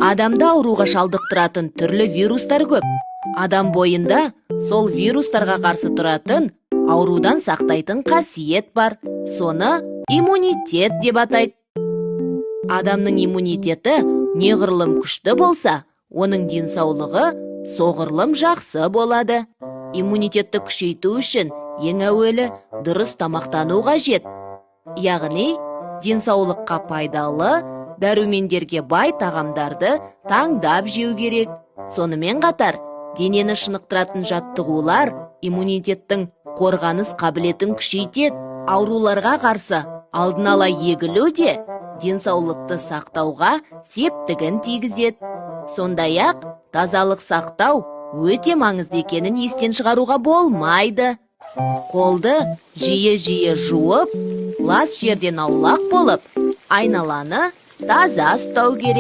Адамда ауруға шалдықтыратын түрлі вирустар көп. Адам бойында сол вирустарға қарсы тұратын аурудан сақтайтын қасиет бар. Соны иммунитет деп атайды. Адамның иммунитеті неғұрлым күшті болса, оның денсаулығы соғұрлым жақсы болады. Иммунитетті күшейту үшін ең әуелі дұрыс тамақтану қажет. Яғни, денсаулыққа пайдалы, дәрумендерге бай тағамдарды таңдап жеу керек. Сонымен қатар, денені шынықтыратын жаттығулар иммунитеттің қорғаныс қабілетін күшейтеді. Ауруларға қарсы алдын ала егілу де денсаулықты сақтауға септігін тигізеді. Сондай-ақ, тазалық сақтау өте маңызды екенін естен шығаруға болмайды. Қолды жиі-жиі жуып, лас жерден аулақ болып, айналаны таза ұстау керек.